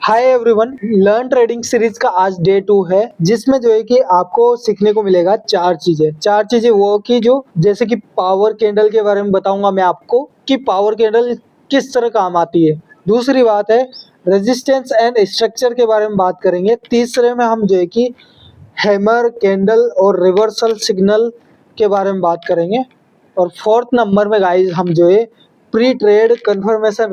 Hi everyone, learn trading series का आज day 2 है, जिसमें जो है कि आपको सीखने को मिलेगा चार चीजें वो कि जो जैसे कि पावर कैंडल के बारे में बताऊंगा मैं आपको कि पावर कैंडल किस तरह काम आती है। दूसरी बात है रेजिस्टेंस एंड स्ट्रक्चर के बारे में बात करेंगे। तीसरे में हम जो है कि हैमर कैंडल और रिवर्सल सिग्नल के बारे में बात करेंगे। और फोर्थ नंबर में गाइस हम जो है प्री ट्रेड कंफर्मेशन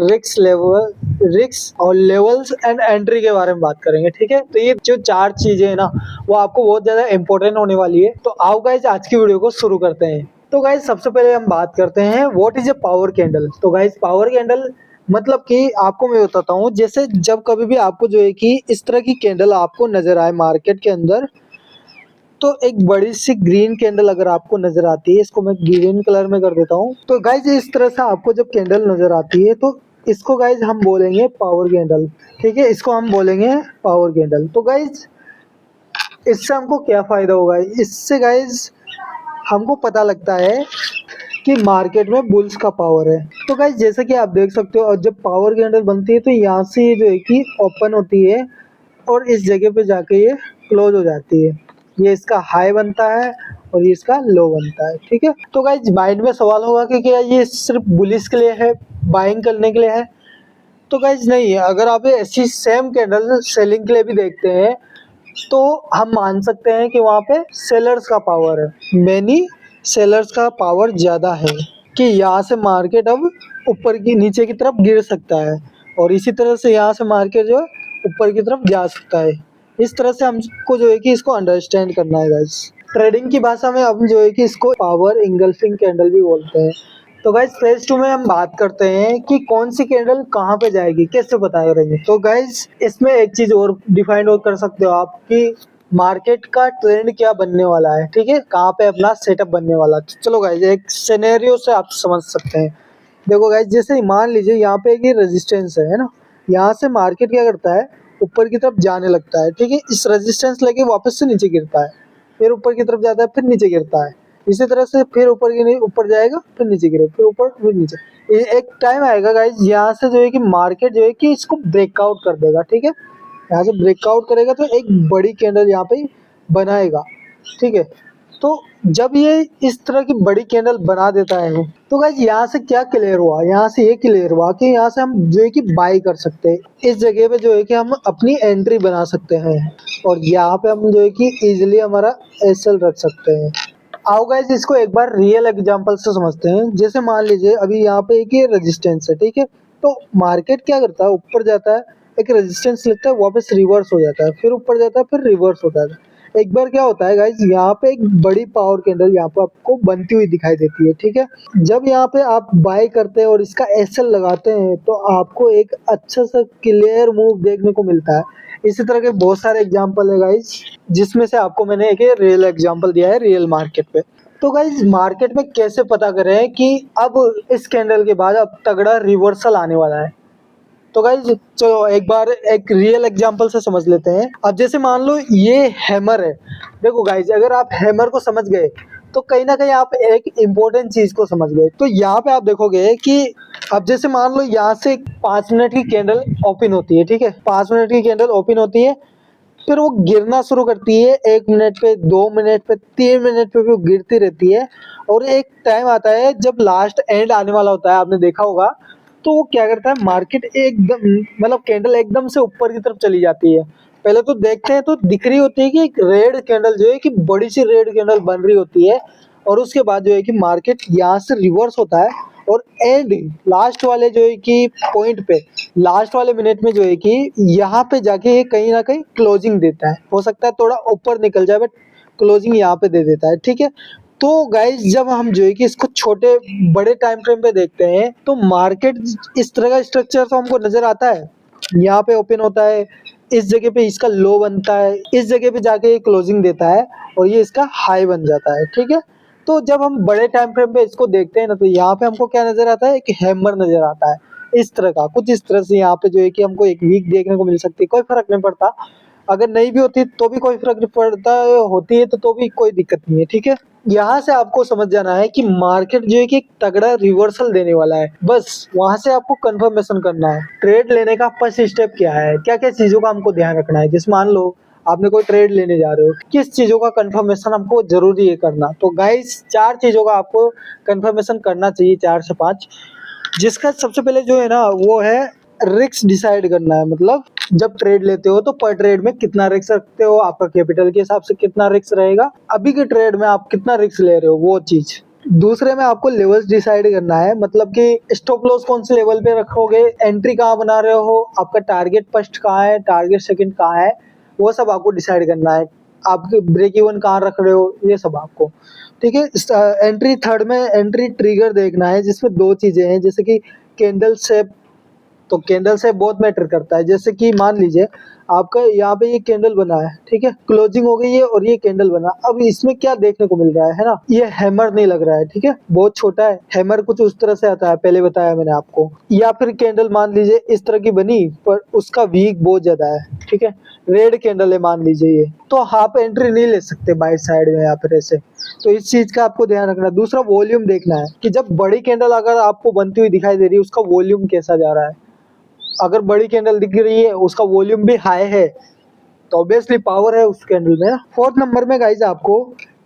रिस्क और लेवल्स एंड एंट्री के बारे में बात करेंगे। ठीक है, तो ये जो चार चीजें है ना वो आपको बहुत ज्यादा इंपॉर्टेंट होने वाली है। तो आओ गाइस आज की वीडियो को शुरू करते हैं। तो गाइस सबसे पहले हम बात करते हैं what is a power candle. तो गाइस पावर कैंडल मतलब कि आपको मैं बताता हूँ, जैसे जब कभी भी आपको जो है कि इस तरह की कैंडल आपको नजर आए मार्केट के अंदर, तो एक बड़ी सी ग्रीन कैंडल अगर आपको नजर आती है, इसको मैं ग्रीन कलर में कर देता हूँ। तो गाइज इस तरह से आपको जब कैंडल नजर आती है तो इसको गाइज हम बोलेंगे पावर कैंडल। ठीक है, इसको हम बोलेंगे पावर कैंडल। तो गाइज इससे हमको क्या फायदा होगा, इससे गाइज हमको पता लगता है कि मार्केट में बुल्स का पावर है। तो गाइज जैसे कि आप देख सकते हो, और जब पावर कैंडल बनती है तो यहाँ से जो है कि ओपन होती है और इस जगह पे जाके ये क्लोज हो जाती है। ये इसका हाई बनता है और ये इसका लो बनता है। ठीक है, तो गाइज माइंड में सवाल होगा कि क्या ये सिर्फ बुलिश के लिए है, बाइंग करने के लिए है? तो गाइज नहीं है। अगर आप ऐसी सेम कैंडल सेलिंग के लिए भी देखते हैं तो हम मान सकते हैं कि वहाँ पे सेलर्स का पावर है, मैनी सेलर्स का पावर ज़्यादा है कि यहाँ से मार्केट अब ऊपर की नीचे की तरफ गिर सकता है और इसी तरह से यहाँ से मार्केट जो है ऊपर की तरफ जा सकता है। इस तरह से हमको जो है कि इसको अंडरस्टैंड करना है गाइस। ट्रेडिंग की भाषा में हम जो है कि इसको पावर इंगल्फिंग कैंडल भी बोलते हैं। तो गाइस फेज 2 में हम बात करते हैं कि कौन सी कैंडल कहाँ पे जाएगी, कैसे पता करेंगे। तो गाइस इसमें एक चीज और डिफाइन और कर सकते हो आप कि मार्केट का ट्रेंड क्या बनने वाला है। ठीक है, कहाँ पे अपना सेटअप बनने वाला है। चलो गाइस एक सिनेरियो से आप समझ सकते हैं। देखो गाइस, जैसे मान लीजिए यहाँ पे एक रेजिस्टेंस है ना, यहाँ से मार्केट क्या करता है, ऊपर की तरफ जाने लगता है। ठीक है, इस रेजिस्टेंस लेके वापस से नीचे गिरता है, फिर ऊपर की तरफ जाता है, फिर नीचे गिरता है। इसी तरह से फिर ऊपर जाएगा, फिर नीचे गिरे, फिर ऊपर, फिर नीचे। एक टाइम आएगा गाइस यहाँ से जो है कि मार्केट जो है कि इसको ब्रेकआउट कर देगा। ठीक है, यहाँ से ब्रेकआउट करेगा तो एक बड़ी कैंडल यहाँ पे बनाएगा। ठीक है, तो जब ये इस तरह की बड़ी कैंडल बना देता है तो गाइस यहाँ से क्या क्लियर हुआ, यहाँ से ये क्लियर हुआ कि यहाँ से हम जो है कि बाई कर सकते हैं। इस जगह पे जो है कि हम अपनी एंट्री बना सकते हैं और यहाँ पे हम जो है कि इजीली हमारा एसएल रख सकते हैं। आओ गाइस इसको एक बार रियल एग्जांपल से समझते हैं। जैसे मान लीजिए अभी यहाँ पे एक ये रेजिस्टेंस है। ठीक है, तो मार्केट क्या करता है, ऊपर जाता है, एक रेजिस्टेंस लेता है, वापस रिवर्स हो जाता है, फिर ऊपर जाता है, फिर रिवर्स होता है। एक बार क्या होता है गाइस, यहाँ पे एक बड़ी पावर कैंडल यहाँ पे आपको बनती हुई दिखाई देती है। ठीक है, जब यहाँ पे आप बाय करते हैं और इसका एसएल लगाते हैं तो आपको एक अच्छा सा क्लियर मूव देखने को मिलता है। इसी तरह के बहुत सारे एग्जांपल है गाइस, जिसमें से आपको मैंने एक रियल एग्जांपल दिया है रियल मार्केट पे। तो गाइस मार्केट में कैसे पता करें कि अब इस कैंडल के बाद अब तगड़ा रिवर्सल आने वाला है। तो गाइज चलो एक बार एक रियल एग्जांपल से समझ लेते हैं। अब जैसे मान लो ये हैमर है। देखो गाइज अगर आप हैमर को समझ गए तो कहीं ना कहीं आप एक इम्पोर्टेंट चीज को समझ गए। तो यहाँ पे आप देखोगे कि अब जैसे मान लो यहाँ से 5 मिनट की कैंडल ओपन होती है। ठीक है, 5 मिनट की कैंडल ओपन होती है, फिर वो गिरना शुरू करती है। 1 मिनट पे, 2 मिनट पे, 3 मिनट पे भी वो गिरती रहती है और एक टाइम आता है जब लास्ट एंड आने वाला होता है, आपने देखा होगा। तो वो क्या करता है, मार्केट एकदम मतलब कैंडल एकदम से ऊपर की तरफ चली जाती है। पहले तो देखते हैं तो दिख रही होती है कि एक रेड कैंडल जो है कि बड़ी सी रेड कैंडल बन रही होती है और उसके बाद जो है कि मार्केट यहाँ से रिवर्स होता है और एंड लास्ट वाले जो है कि पॉइंट पे, लास्ट वाले मिनट में जो है कि यहाँ पे जाके ये कहीं ना कहीं क्लोजिंग देता है। हो सकता है थोड़ा ऊपर निकल जाए बट क्लोजिंग यहाँ पे दे देता है। ठीक है, तो गाइस जब हम जो है कि इसको छोटे बड़े टाइम फ्रेम पे देखते हैं तो मार्केट इस तरह का स्ट्रक्चर तो हमको नजर आता है। यहाँ पे ओपन होता है, इस जगह पे इसका लो बनता है, इस जगह पे जाके ये क्लोजिंग देता है और ये इसका हाई बन जाता है। ठीक है, तो जब हम बड़े टाइम फ्रेम पे इसको देखते हैं ना तो यहाँ पे हमको क्या नजर आता है, एक हैमर नजर आता है इस तरह का कुछ। इस तरह से यहाँ पे जो है कि हमको एक वीक देखने को मिल सकती है, कोई फर्क नहीं पड़ता। अगर नहीं भी होती तो भी कोई फर्क नहीं पड़ता, होती है तो भी कोई दिक्कत नहीं है। ठीक है, यहाँ से आपको समझ जाना है कि मार्केट जो है कि एक तगड़ा रिवर्सल देने वाला है, बस वहां से आपको कंफर्मेशन करना है। ट्रेड लेने का फर्स्ट स्टेप क्या है, क्या क्या चीजों का हमको ध्यान रखना है। जैसे मान लो आपने कोई ट्रेड लेने जा रहे हो, किस चीजों का कंफर्मेशन हमको जरूरी है करना। तो गाइस 4 चीजों का आपको कंफर्मेशन करना चाहिए, 4 से 5। जिसका सबसे पहले जो है ना वो है रिस्क डिसाइड करना है। मतलब जब ट्रेड लेते हो तो पर ट्रेड में कितना रिस्क रखते हो, आपका कैपिटल के हिसाब से कितना रिस्क रहेगा, अभी के ट्रेड में आप कितना रिस्क ले रहे हो, वो चीज। दूसरे में आपको लेवल्स डिसाइड करना है, मतलब कि स्टॉप लॉस कौन से लेवल पे रखोगे, एंट्री कहाँ बना रहे हो, आपका टारगेट फर्स्ट कहाँ है, टारगेट सेकंड कहाँ है, वो सब आपको डिसाइड करना है। आपके ब्रेक इवन कहाँ रख रहे हो, ये सब आपको। ठीक है। एंट्री थर्ड में एंट्री ट्रिगर देखना है, जिसमें 2 चीजें हैं, जैसे कि कैंडल शेप। तो कैंडल से बहुत मैटर करता है। जैसे कि मान लीजिए आपका यहाँ पे ये कैंडल बना है, ठीक है, क्लोजिंग हो गई है और ये कैंडल बना। अब इसमें क्या देखने को मिल रहा है ना, ये हैमर नहीं लग रहा है, ठीक है, बहुत छोटा है। हैमर कुछ उस तरह से आता है, पहले बताया मैंने आपको। या फिर कैंडल मान लीजिए इस तरह की बनी पर उसका वीक बहुत ज्यादा है, ठीक है, रेड कैंडल है मान लीजिए ये, तो आप एंट्री नहीं ले सकते बाई साइड में या फिर ऐसे। तो इस चीज का आपको ध्यान रखना है। दूसरा वॉल्यूम देखना है कि जब बड़ी कैंडल अगर आपको बनती हुई दिखाई दे रही है, उसका वॉल्यूम कैसा जा रहा है। अगर बड़ी कैंडल दिख रही है, उसका वॉल्यूम भी हाई है, तो ऑब्वियसली पावर है उस कैंडल में। फोर्थ नंबर में गाइज आपको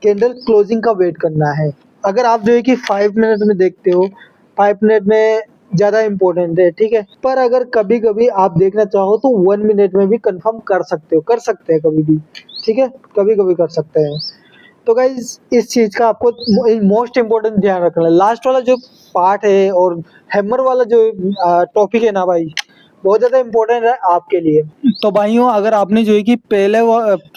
कैंडल क्लोजिंग का वेट करना है। अगर आप जो है कि 5 मिनट में देखते हो, 5 मिनट में ज्यादा इंपॉर्टेंट है, ठीक है, पर अगर कभी कभी आप देखना चाहो तो 1 मिनट में भी कंफर्म कर सकते हो, कर सकते हैं कभी भी, ठीक है, कभी कभी कर सकते हैं। तो गाइज इस चीज का आपको मोस्ट इम्पोर्टेंट ध्यान रखना है। लास्ट वाला जो पार्ट है और हैमर वाला जो टॉपिक है ना भाई, बहुत ज्यादा इम्पोर्टेंट है आपके लिए। तो भाइयों अगर आपने जो है कि पहले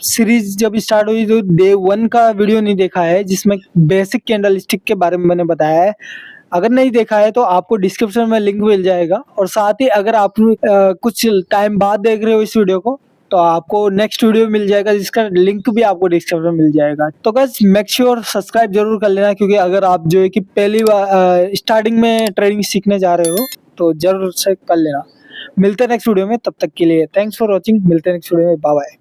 सीरीज जब स्टार्ट हुई तो डे 1 का वीडियो नहीं देखा है, जिसमें बेसिक कैंडल स्टिक के बारे में मैंने बताया है, अगर नहीं देखा है तो आपको डिस्क्रिप्शन में लिंक मिल जाएगा। और साथ ही अगर आप कुछ टाइम बाद देख रहे हो इस वीडियो को, तो आपको नेक्स्ट वीडियो मिल जाएगा, जिसका लिंक भी आपको डिस्क्रिप्शन में मिल जाएगा। तो गाइस मेक श्योर सब्सक्राइब जरूर कर लेना, क्योंकि अगर आप जो है कि पहली बार स्टार्टिंग में ट्रेडिंग सीखने जा रहे हो तो जरूर से कर लेना। मिलते हैं नेक्स्ट वीडियो में, तब तक के लिए थैंक्स फॉर वॉचिंग। मिलते हैं नेक्स्ट वीडियो में, बाय बाय।